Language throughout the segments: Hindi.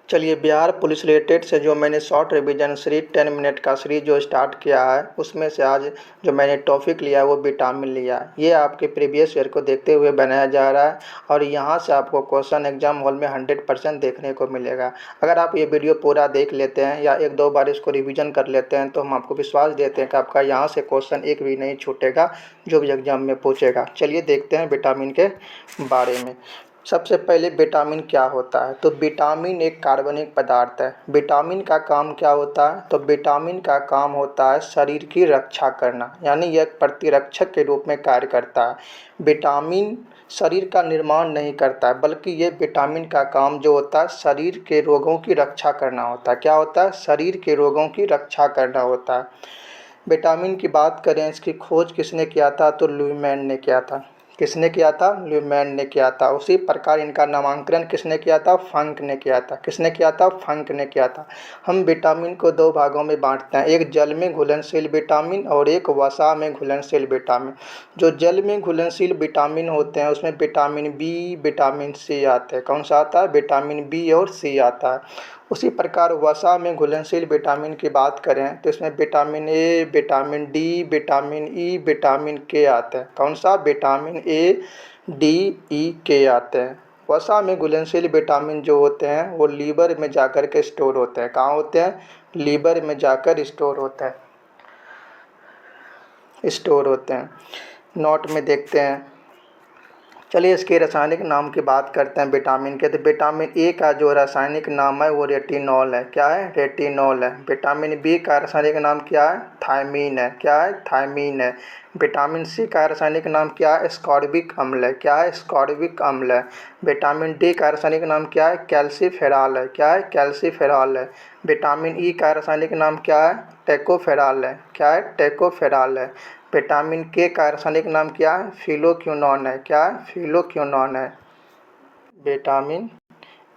चलिए, बिहार पुलिस रिलेटेड से जो मैंने शॉर्ट रिवीजन सीरीज 10 मिनट का सीरीज जो स्टार्ट किया है, उसमें से आज जो मैंने टॉपिक लिया है वो विटामिन लिया है। ये आपके प्रीवियस ईयर को देखते हुए बनाया जा रहा है और यहाँ से आपको क्वेश्चन एग्जाम हॉल में 100% देखने को मिलेगा। अगर आप ये वीडियो पूरा देख लेते हैं या एक दो बार इसको रिविज़न कर लेते हैं तो हम आपको विश्वास देते हैं कि आपका यहाँ से क्वेश्चन एक भी नहीं छूटेगा जो भी एग्जाम में पूछेगा। चलिए देखते हैं विटामिन के बारे में। सबसे पहले विटामिन क्या होता है? तो विटामिन एक कार्बनिक पदार्थ है। विटामिन का काम क्या होता है? तो विटामिन का काम होता है शरीर की रक्षा करना, यानी यह एक प्रतिरक्षक के रूप में कार्य करता है। विटामिन शरीर का निर्माण नहीं करता है, बल्कि ये विटामिन का काम जो होता है शरीर के रोगों की रक्षा करना होता है। क्या होता है? शरीर के रोगों की रक्षा करना होता है। विटामिन की बात करें, इसकी खोज किसने किया था? तो ल्यूमैन ने किया था। किसने किया था? ल्यूमैन ने किया था। उसी प्रकार इनका नामांकन किसने किया था? फंक ने किया था। किसने किया था? फंक ने किया था। हम विटामिन को दो भागों में बांटते हैं, एक जल में घुलनशील विटामिन और एक वसा में घुलनशील विटामिन। जो जल में घुलनशील विटामिन होते हैं उसमें विटामिन बी, विटामिन सी आते हैं। कौन सा आता है? विटामिन बी और सी आता है। उसी प्रकार वसा में घुलनशील विटामिन की बात करें तो इसमें vitamin A, vitamin D, vitamin E, vitamin के आते हैं। कौन सा? विटामिन ए, डी, ई, के आते हैं। वसा में घुलनशील विटामिन जो होते हैं वो लीवर में जाकर के स्टोर होते हैं। कहाँ होते हैं? लीवर में जाकर स्टोर होते हैं। नोट में देखते हैं। चलिए इसके रासायनिक नाम की बात करते हैं विटामिन के। तो विटामिन ए का जो रासायनिक नाम है वो रेटिनॉल है। क्या है? रेटिनॉल है। विटामिन बी का रासायनिक नाम क्या है? थायमीन है। क्या है? थायमीन है। विटामिन सी का रासायनिक नाम क्या है? स्कॉर्बिक अम्ल है। क्या है? स्कॉर्बिक अम्ल है। विटामिन डी का रासायनिक नाम क्या है? कैल्सीफेरॉल है। क्या है? कैल्सीफेरॉल है। विटामिन ई का रासायनिक नाम क्या है? टेकोफेरॉल है। क्या है? टेकोफेरॉल है। विटामिन के का रासायनिक नाम क्या है? फिलोक्विनोन है। क्या है? फिलोक्विनोन है। विटामिन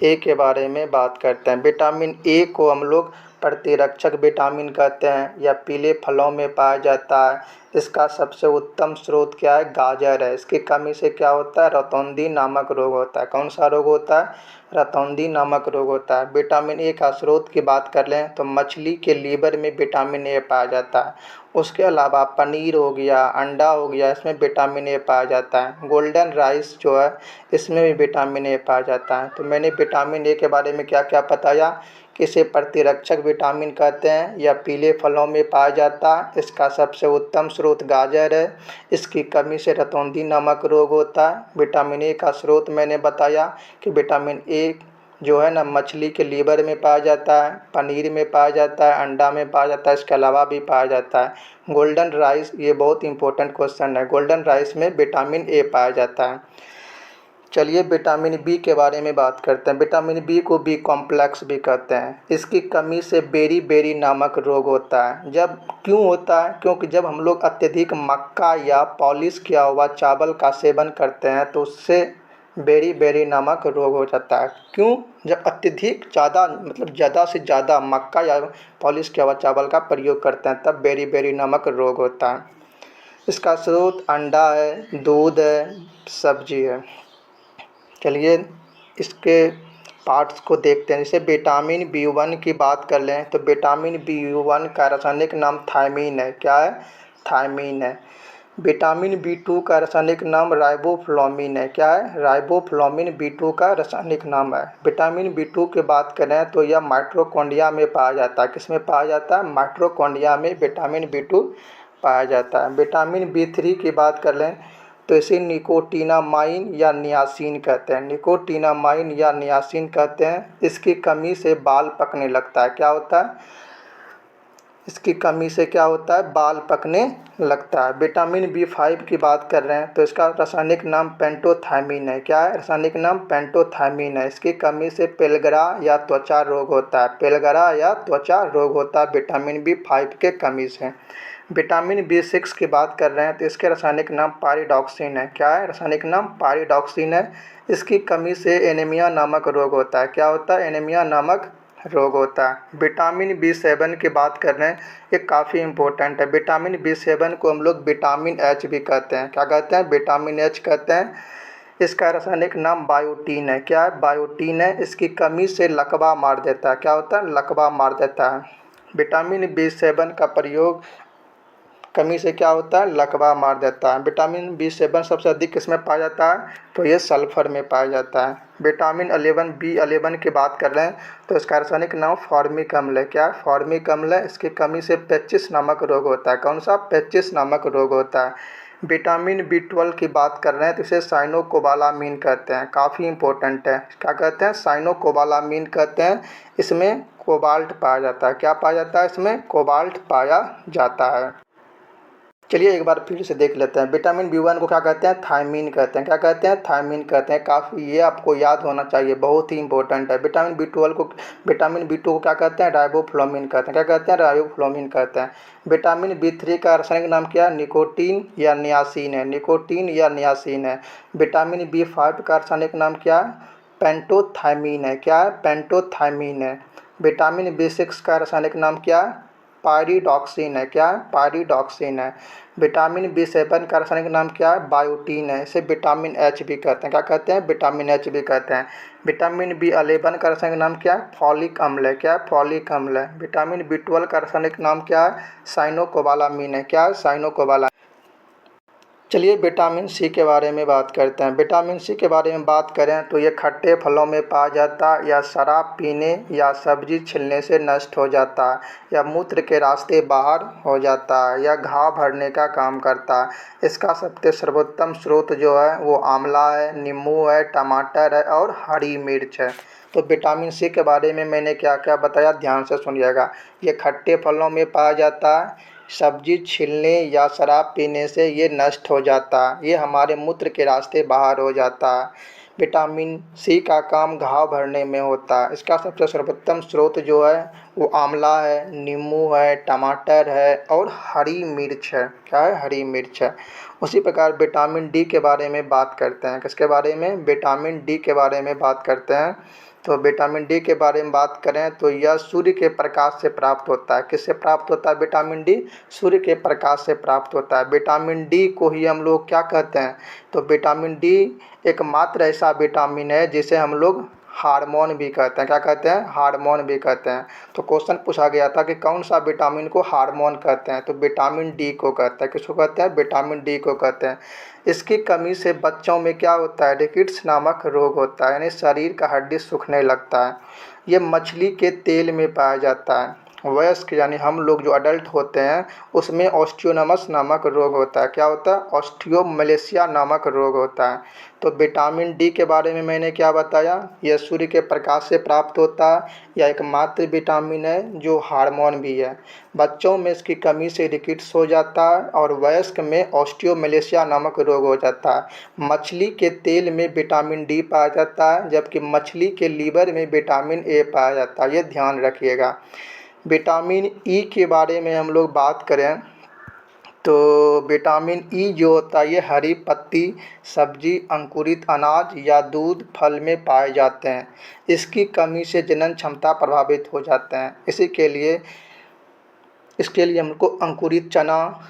ए के बारे में बात करते हैं। विटामिन ए को हम लोग प्रतिरक्षक विटामिन कहते हैं या पीले फलों में पाया जाता है। इसका सबसे उत्तम स्रोत क्या है? गाजर है। इसकी कमी से क्या होता है? रतौंधी नामक रोग होता है। कौन सा रोग होता है? रतौंधी नामक रोग होता है। विटामिन ए का स्रोत की बात कर लें तो मछली के लीवर में विटामिन ए पाया जाता है। उसके अलावा पनीर हो गया, अंडा हो गया, इसमें विटामिन ए पाया जाता है। गोल्डन राइस जो है इसमें भी विटामिन ए पाया जाता है। तो मैंने विटामिन ए के बारे में क्या क्या बताया कि इसे प्रतिरक्षक विटामिन कहते हैं या पीले फलों में पाया जाता है। इसका सबसे उत्तम स्रोत गाजर है। इसकी कमी से रतौंधी नामक रोग होता है। विटामिन ए का स्रोत मैंने बताया कि विटामिन ए जो है ना मछली के लीवर में पाया जाता है, पनीर में पाया जाता है, अंडा में पाया जाता है, इसके अलावा भी पाया जाता है। गोल्डन राइस, ये बहुत इंपॉर्टेंट क्वेश्चन है, गोल्डन राइस में विटामिन ए पाया जाता है। चलिए विटामिन बी के बारे में बात करते हैं। विटामिन बी को बी कॉम्प्लेक्स भी कहते हैं। इसकी कमी से बेरी बेरी नामक रोग होता है। जब क्यों होता है? क्योंकि जब हम लोग अत्यधिक मक्का या पॉलिश किया हुआ चावल का सेवन करते हैं तो उससे बेरी बेरी नामक रोग हो जाता है। क्यों? जब अत्यधिक ज़्यादा मतलब ज़्यादा से ज़्यादा मक्का या पॉलिश किया हुआ चावल का प्रयोग करते हैं तब बेरी बेरी नामक रोग होता है। इसका स्रोत अंडा है, दूध है, सब्जी है। चलिए इसके पार्ट्स को देखते हैं। जैसे विटामिन बी1 की बात कर लें तो विटामिन बी1 का रासायनिक नाम थायमीन है। क्या है? थायमीन है। विटामिन बी2 का रासायनिक नाम राइबोफ्लाविन है। क्या है? राइबोफ्लाविन बी2 का रासायनिक नाम है। विटामिन बी2 की बात करें तो यह माइटोकॉन्ड्रिया में पाया जाता है। किसमें पाया जाता है? माइटोकॉन्ड्रिया में विटामिन बी2 पाया जाता है। विटामिन बी3 की बात कर लें तो इसे निकोटिनामाइन या नियासिन कहते हैं। निकोटिनामाइन या नियासिन कहते हैं। इसकी कमी से बाल पकने लगता है। क्या होता है? इसकी कमी से क्या होता है? बाल पकने लगता है। विटामिन बी5 की बात कर रहे हैं तो इसका रासायनिक नाम पेंटोथायमीन है। क्या है? रासायनिक नाम पेंटोथायमीन है। इसकी कमी से पेलगरा या त्वचा रोग होता है। पेलगरा या त्वचा रोग होता है विटामिन बी5 के कमी से। विटामिन बी6 की बात कर रहे हैं तो इसके रासायनिक नाम पायरिडॉक्सिन है। क्या है? रासायनिक नाम पायरिडॉक्सिन है। इसकी कमी से एनीमिया नामक रोग होता है। क्या होता है? एनीमिया नामक रोग होता है। विटामिन बी7 की बात कर रहे हैं, ये काफ़ी इंपॉर्टेंट है। विटामिन बी7 को हम लोग विटामिन एच भी कहते हैं। क्या कहते हैं? विटामिन एच कहते हैं। इसका रासायनिक नाम बायोटीन है। क्या है? बायोटीन है। इसकी कमी से लकवा मार देता है। क्या होता है? लकवा मार देता है। विटामिन B7 का प्रयोग कमी से क्या होता है? लकवा मार देता है। विटामिन B7 सबसे अधिक किसमें पाया जाता है? तो ये सल्फर में पाया जाता है। विटामिन 11 B11 की बात कर रहे हैं तो इसका रासायनिक नाम फॉर्मिक अम्ल है। क्या है? फॉर्मिक अम्ल है। इसकी कमी से पेचिस नामक रोग होता है। कौन सा? पेचिस नामक रोग होता है। विटामिन B12 की बात कर रहे हैं तो इसे साइनोकोबालामीन कहते हैं। काफ़ी इंपॉर्टेंट है। क्या कहते हैं? साइनोकोबालामीन कहते हैं। इसमें कोबाल्ट पाया जाता है। क्या पाया जाता है? इसमें कोबाल्ट पाया जाता है। चलिए एक बार फिर से देख लेते हैं। विटामिन B1 को क्या कहते हैं? थायमीन कहते हैं। क्या कहते हैं? थायमीन कहते हैं। काफ़ी ये आपको याद होना चाहिए, बहुत ही इंपॉर्टेंट है। विटामिन B2 को क्या कहते हैं? राइबोफ्लाविन कहते हैं। क्या कहते हैं? राइबोफ्लाविन कहते हैं। विटामिन B3 का रासायनिक नाम क्या है? निकोटीन या नियासिन है। निकोटीन या नियासिन है। विटामिन B5 का रासायनिक नाम क्या है? पेंटोथायमीन है। क्या है? पेंटोथायमीन है। विटामिन B6 का रासायनिक नाम क्या है? पायरिडॉक्सिन है। क्या है? पायरिडॉक्सिन है। विटामिन B7 का रासायनिक नाम क्या है? बायोटीन है। इसे विटामिन H भी कहते हैं। क्या कहते हैं? विटामिन H भी कहते हैं। विटामिन B11 का रासायनिक नाम क्या है? फॉलिक अम्ल है। क्या है? फॉलिक अम्ल है। विटामिन B12 का रासायनिक नाम क्या है? साइनोकोबालामीन है। क्या है? साइनोकोबाला। चलिए विटामिन सी के बारे में बात करते हैं। विटामिन सी के बारे में बात करें तो ये खट्टे फलों में पाया जाता है, या शराब पीने या सब्जी छिलने से नष्ट हो जाता है, या मूत्र के रास्ते बाहर हो जाता है, या घाव भरने का काम करता है। इसका सबसे सर्वोत्तम स्रोत जो है वो आंवला है, नींबू है, टमाटर है और हरी मिर्च है। तो विटामिन सी के बारे में मैंने क्या क्या बताया, ध्यान से सुनिएगा। ये खट्टे फलों में पाया जाता है, सब्जी छीलने या शराब पीने से ये नष्ट हो जाता है, ये हमारे मूत्र के रास्ते बाहर हो जाता है। विटामिन सी का काम घाव भरने में होता है। इसका सबसे सर्वोत्तम स्रोत जो है वो आंवला है, नींबू है, टमाटर है और हरी मिर्च है। क्या है? हरी मिर्च है। उसी प्रकार विटामिन डी के बारे में बात करते हैं। किसके बारे में? विटामिन डी के बारे में बात करते हैं। तो विटामिन डी के बारे में बात करें तो यह सूर्य के प्रकाश से प्राप्त होता है। किससे प्राप्त होता है विटामिन डी? सूर्य के प्रकाश से प्राप्त होता है। विटामिन डी को ही हम लोग क्या कहते हैं? तो विटामिन डी एकमात्र ऐसा विटामिन है जिसे हम लोग हार्मोन भी कहते हैं। क्या कहते हैं? हार्मोन भी कहते हैं। तो क्वेश्चन पूछा गया था कि कौन सा विटामिन को हार्मोन कहते हैं? तो विटामिन डी को कहते हैं। किसको कहते हैं? विटामिन डी को कहते हैं। इसकी कमी से बच्चों में क्या होता है? रिकेट्स नामक रोग होता है, यानी शरीर का हड्डी सूखने लगता है। ये मछली के तेल में पाया जाता है। वयस्क यानी हम लोग जो अडल्ट होते हैं उसमें ऑस्टियोनमस नामक रोग होता है। क्या होता है? ऑस्टियोमलेशिया नामक रोग होता है। तो विटामिन डी के बारे में मैंने क्या बताया? यह सूर्य के प्रकाश से प्राप्त होता है, यह एकमात्र विटामिन है जो हार्मोन भी है। बच्चों में इसकी कमी से रिकेट्स हो जाता है और वयस्क में ऑस्टियोमलेशिया नामक रोग हो जाता है। मछली के तेल में विटामिन डी पाया जाता है, जबकि मछली के लीवर में विटामिन ए पाया जाता है। ये ध्यान रखिएगा। विटामिन ई के बारे में हम लोग बात करें तो विटामिन ई जो होता है ये हरी पत्ती, सब्जी, अंकुरित अनाज या दूध, फल में पाए जाते हैं। इसकी कमी से जनन क्षमता प्रभावित हो जाते हैं। इसके लिए हमको अंकुरित चना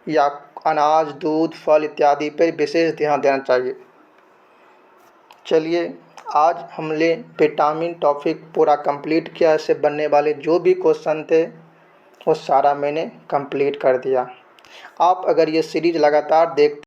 या अनाज, दूध, फल इत्यादि पर विशेष ध्यान देना चाहिए। चलिए आज हमने विटामिन टॉपिक पूरा कंप्लीट किया। इससे बनने वाले जो भी क्वेश्चन थे वो सारा मैंने कंप्लीट कर दिया। आप अगर ये सीरीज़ लगातार देखते